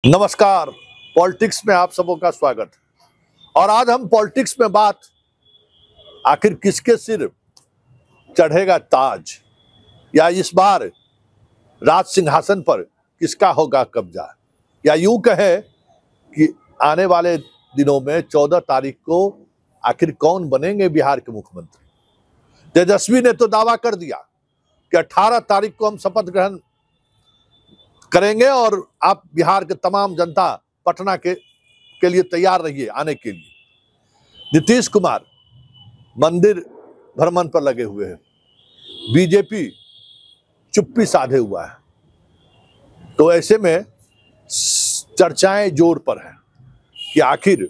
नमस्कार। पॉलिटिक्स में आप सबों का स्वागत। और आज हम पॉलिटिक्स में बात आखिर किसके सिर चढ़ेगा ताज, या इस बार राज सिंहासन पर किसका होगा कब्जा, या यूं कहे कि आने वाले दिनों में 14 तारीख को आखिर कौन बनेंगे बिहार के मुख्यमंत्री। तेजस्वी ने तो दावा कर दिया कि 18 तारीख को हम शपथ ग्रहण करेंगे और आप बिहार के तमाम जनता पटना के लिए तैयार रहिए आने के लिए। नीतीश कुमार मंदिर भ्रमण पर लगे हुए हैं, बीजेपी चुप्पी साधे हुआ है। तो ऐसे में चर्चाएं जोर पर हैं कि आखिर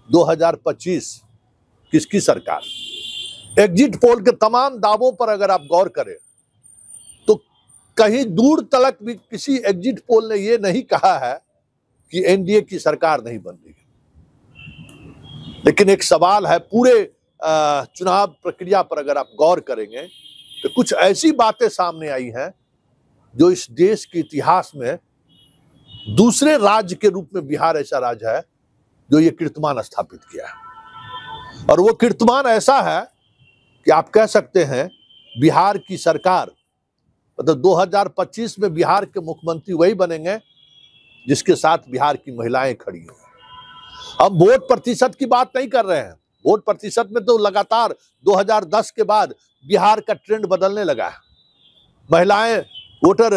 2025 किसकी सरकार। एग्जिट पोल के तमाम दावों पर अगर आप गौर करें तो कहीं दूर तलक भी किसी एग्जिट पोल ने यह नहीं कहा है कि एनडीए की सरकार नहीं बन रही है। लेकिन एक सवाल है, पूरे चुनाव प्रक्रिया पर अगर आप गौर करेंगे तो कुछ ऐसी बातें सामने आई हैं जो इस देश के इतिहास में दूसरे राज्य के रूप में बिहार ऐसा राज्य है जो ये कीर्तिमान स्थापित किया है। और वो कीर्तिमान ऐसा है कि आप कह सकते हैं बिहार की सरकार, मतलब 2025 में बिहार के मुख्यमंत्री वही बनेंगे जिसके साथ बिहार की महिलाएं खड़ी हैं। हम वोट प्रतिशत की बात नहीं कर रहे हैं। वोट प्रतिशत में तो लगातार 2010 के बाद बिहार का ट्रेंड बदलने लगा है। महिलाएं वोटर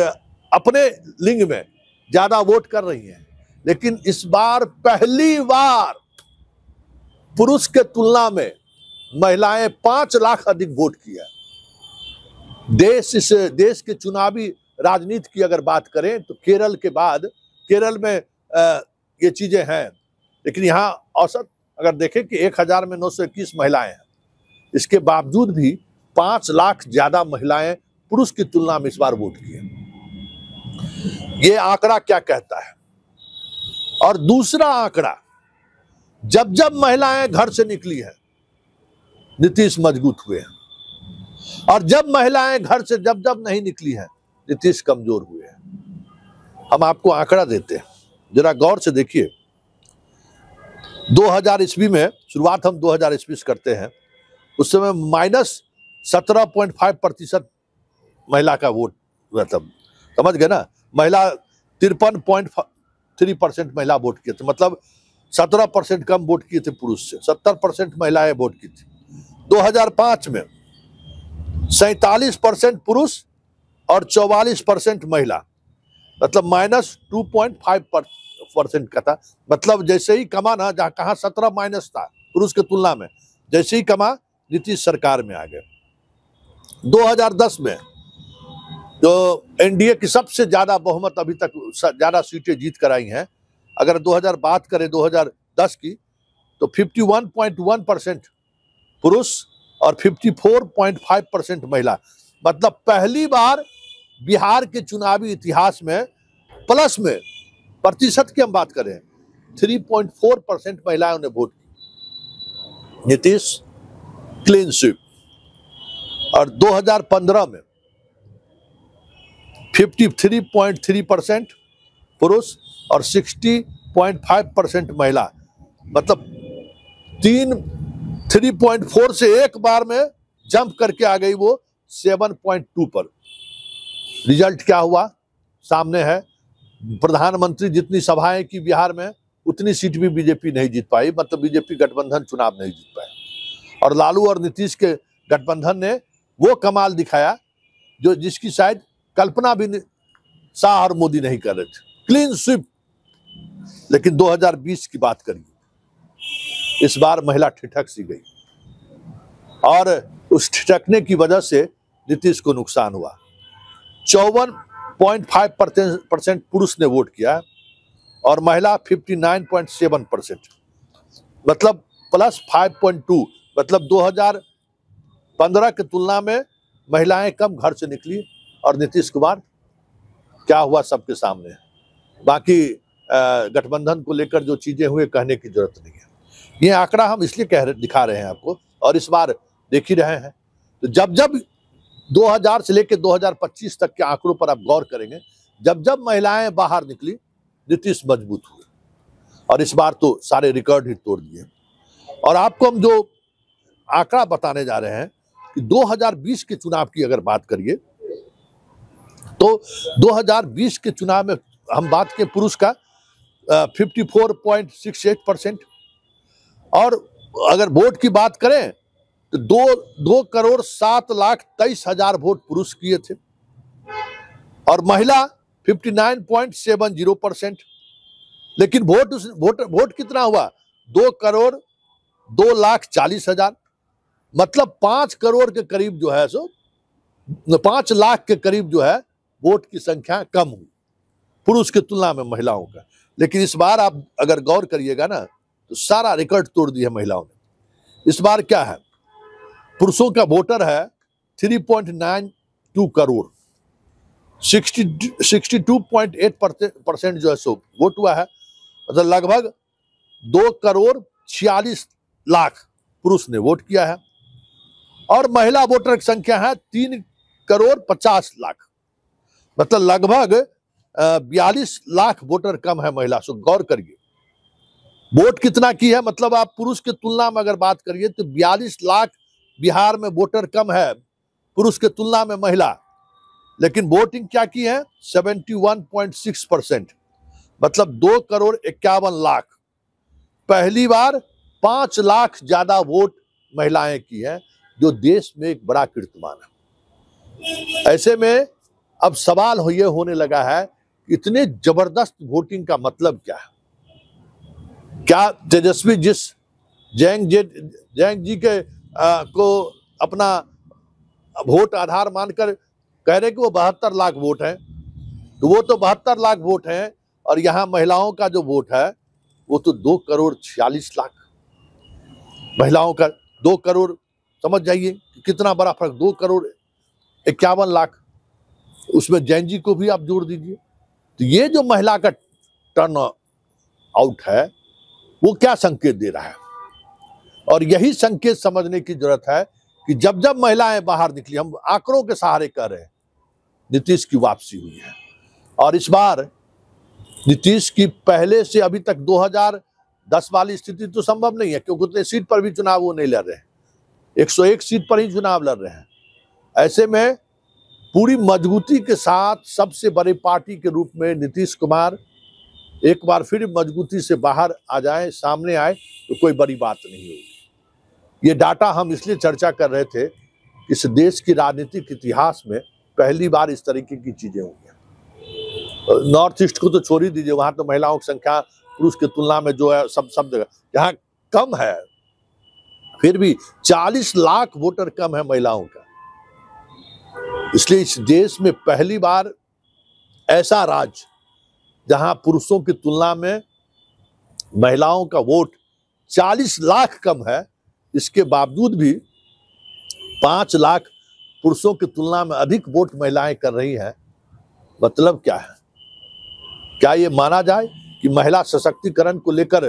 अपने लिंग में ज्यादा वोट कर रही हैं, लेकिन इस बार पहली बार पुरुष के तुलना में महिलाएं 5 लाख अधिक वोट किया। इस देश के चुनावी राजनीति की अगर बात करें तो केरल के बाद, केरल में ये चीजें हैं, लेकिन यहाँ औसत अगर देखें कि 1000 में 921 महिलाएं हैं, इसके बावजूद भी 5 लाख ज्यादा महिलाएं पुरुष की तुलना में इस बार वोट किए। ये आंकड़ा क्या कहता है? और दूसरा आंकड़ा, जब जब महिलाएं घर से निकली हैं नीतीश मजबूत हुए हैं, और जब महिलाएं घर से जब जब नहीं निकली हैं नीतीश कमजोर हुए हैं। हम आपको आंकड़ा देते हैं, जरा गौर से देखिए। 2000 ईस्वी में, शुरुआत हम 2000 ईस्वी से करते हैं, उस समय -17.5% महिला का वोट, मतलब समझ गए ना। महिला 53.3% महिला वोट किए थे, मतलब 17% कम वोट किए थे पुरुष से। 70% महिलाएं वोट की थी। 2005 में 47% पुरुष और 44% महिला, मतलब -2.5% का था। मतलब जैसे ही कमा ना, जहां कहां 17 माइनस था पुरुष के तुलना में, जैसे ही कमा नीतीश सरकार में आ गए। 2010 में जो एनडीए की सबसे ज्यादा बहुमत अभी तक ज्यादा सीटें जीत कर आई हैं, अगर 2000 बात करें 2010 की, तो 51.1% पुरुष और 54.5% महिला। मतलब पहली बार बिहार के चुनावी इतिहास में प्लस में, प्रतिशत की हम बात करें, 3.4% महिलाओं ने वोट की। Nitish clean sweep. और 2015 में 53.3% पुरुष और 60.5% महिला, मतलब 3.4 से एक बार में जंप करके आ गई वो 7.2 पर। रिजल्ट क्या हुआ सामने है। प्रधानमंत्री जितनी सभाएं की बिहार में, उतनी सीट भी बीजेपी नहीं जीत पाई, मतलब बीजेपी गठबंधन चुनाव नहीं जीत पाया। और लालू और नीतीश के गठबंधन ने वो कमाल दिखाया जो जिसकी शायद कल्पना भी शाह और मोदी नहीं कर रहे थे, क्लीन स्वीप। लेकिन 2020 की बात करिए, इस बार महिला ठिठक सी गई, और उस ठिठकने की वजह से नीतीश को नुकसान हुआ। 54.5% पुरुष ने वोट किया और महिला 59.7%, मतलब +5.2। मतलब 2015 की तुलना में महिलाएं कम घर से निकली, और नीतीश कुमार क्या हुआ सबके सामने है। बाकी गठबंधन को लेकर जो चीजें हुए कहने की जरूरत नहीं है। ये आंकड़ा हम इसलिए दिखा रहे हैं आपको, और इस बार देख ही रहे हैं। तो जब जब 2000 से लेकर 2025 तक के आंकड़ों पर आप गौर करेंगे, जब जब महिलाएं बाहर निकली नीतीश मजबूत हुए और इस बार तो सारे रिकॉर्ड ही तोड़ दिए। और आपको हम जो आंकड़ा बताने जा रहे हैं कि 2020 के चुनाव की अगर बात करिए तो 2020 के चुनाव में हम बात के पुरुष का 54.68%, और अगर वोट की बात करें तो 2,07,23,000 वोट पुरुष किए थे और महिला 59.70%। लेकिन वोट कितना हुआ? 2,02,40,000, मतलब 5 करोड़ के करीब जो है सो 5 लाख के करीब जो है वोट की संख्या कम हुई पुरुष की तुलना में महिलाओं का। लेकिन इस बार आप अगर गौर करिएगा ना तो सारा रिकॉर्ड तोड़ दिया महिलाओं ने। इस बार क्या है, पुरुषों का वोटर है 3.92 करोड़, 62.8% जो है सो वोट हुआ है, मतलब लगभग 2,46,00,000 पुरुष ने वोट किया है। और महिला वोटर की संख्या है 3,50,00,000, मतलब लगभग 42 लाख वोटर कम है महिला। सो गौर करिए वोट कितना की है, मतलब आप पुरुष की तुलना में अगर बात करिए तो 42 लाख बिहार में वोटर कम है पुरुष के तुलना में महिला। लेकिन वोटिंग क्या की है 71.6%, मतलब 2,51,00,000। पहली बार 5 लाख ज्यादा वोट महिलाएं की हैं, जो देश में एक बड़ा कीर्तिमान है। ऐसे में अब सवाल ये होने लगा है इतने जबरदस्त वोटिंग का मतलब क्या है? क्या तेजस्वी जिस जैंग जी के को अपना वोट आधार मानकर कह रहे कि वो 72 लाख वोट हैं, तो वो तो 72 लाख वोट हैं और यहाँ महिलाओं का जो वोट है वो तो 2,46,00,000 महिलाओं का 2 करोड़। समझ जाइए कितना बड़ा फर्क, 2,51,00,000, उसमें जैन जी को भी आप जोड़ दीजिए। तो ये जो महिला का टर्न आउट है वो क्या संकेत दे रहा है? और यही संकेत समझने की जरूरत है कि जब जब महिलाएं बाहर निकली, हम आंकड़ों के सहारे कह रहे हैं, नीतीश की वापसी हुई है। और इस बार नीतीश की पहले से अभी तक 2010 वाली स्थिति तो संभव नहीं है, क्योंकि उतने सीट पर भी चुनाव वो नहीं लड़ रहे हैं, 101 सीट पर ही चुनाव लड़ रहे हैं। ऐसे में पूरी मजबूती के साथ सबसे बड़ी पार्टी के रूप में नीतीश कुमार एक बार फिर मजबूती से बाहर आ जाए, सामने आए, तो कोई बड़ी बात नहीं होगी। ये डाटा हम इसलिए चर्चा कर रहे थे कि इस देश की राजनीतिक इतिहास में पहली बार इस तरीके की चीजें हुई हैं। नॉर्थ ईस्ट को तो छोड़ ही दीजिए, वहां तो महिलाओं की संख्या पुरुष की तुलना में जो है सब जगह यहाँ कम है, फिर भी 40 लाख वोटर कम है महिलाओं का। इसलिए इस देश में पहली बार ऐसा राज्य जहां पुरुषों की तुलना में महिलाओं का वोट 40 लाख कम है, इसके बावजूद भी 5 लाख पुरुषों की तुलना में अधिक वोट महिलाएं कर रही हैं। मतलब क्या है? क्या ये माना जाए कि महिला सशक्तिकरण को लेकर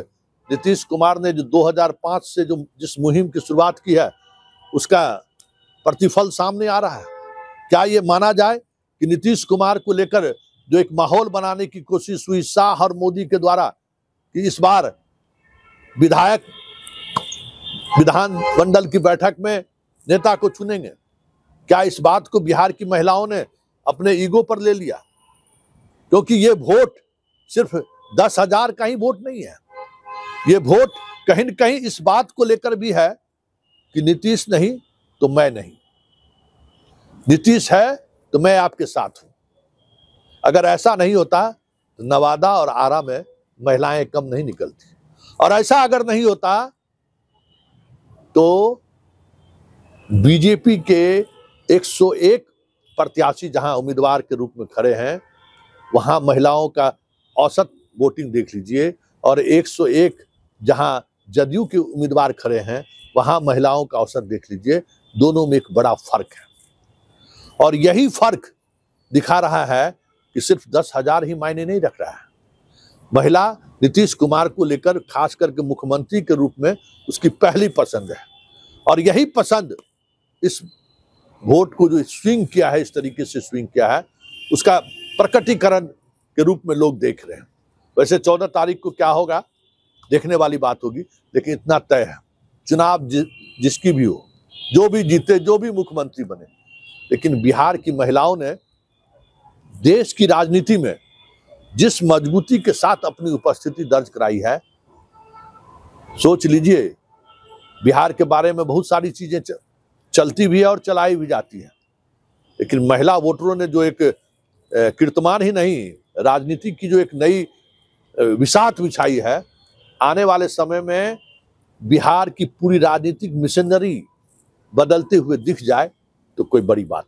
नीतीश कुमार ने जो 2005 से जो जिस मुहिम की शुरुआत की है उसका प्रतिफल सामने आ रहा है? क्या ये माना जाए कि नीतीश कुमार को लेकर जो एक माहौल बनाने की कोशिश हुई शाह और मोदी के द्वारा कि इस बार विधायक विधानमंडल की बैठक में नेता को चुनेंगे, क्या इस बात को बिहार की महिलाओं ने अपने ईगो पर ले लिया? क्योंकि ये वोट सिर्फ 10,000 का ही वोट नहीं है, ये वोट कहीं न कहीं इस बात को लेकर भी है कि नीतीश नहीं तो मैं नहीं, नीतीश है तो मैं आपके साथ हूं। अगर ऐसा नहीं होता तो नवादा और आरा में महिलाएं कम नहीं निकलती, और ऐसा अगर नहीं होता तो बीजेपी के 101 प्रत्याशी जहां उम्मीदवार के रूप में खड़े हैं वहां महिलाओं का औसत वोटिंग देख लीजिए, और 101 जहां जदयू के उम्मीदवार खड़े हैं वहां महिलाओं का औसत देख लीजिए, दोनों में एक बड़ा फर्क है। और यही फर्क दिखा रहा है कि सिर्फ 10,000 ही मायने नहीं रख रहा है। महिला नीतीश कुमार को लेकर खास करके मुख्यमंत्री के रूप में उसकी पहली पसंद है, और यही पसंद इस वोट को जो स्विंग किया है, इस तरीके से स्विंग किया है, उसका प्रकटीकरण के रूप में लोग देख रहे हैं। वैसे 14 तारीख को क्या होगा देखने वाली बात होगी, लेकिन इतना तय है चुनाव जिसकी भी हो, जो भी जीते, जो भी मुख्यमंत्री बने, लेकिन बिहार की महिलाओं ने देश की राजनीति में जिस मजबूती के साथ अपनी उपस्थिति दर्ज कराई है, सोच लीजिए बिहार के बारे में बहुत सारी चीजें चलती भी है और चलाई भी जाती है, लेकिन महिला वोटरों ने जो एक कीर्तमान ही नहीं, राजनीति की जो एक नई विसात बिछाई है, आने वाले समय में बिहार की पूरी राजनीतिक मिशनरी बदलते हुए दिख जाए तो कोई बड़ी बात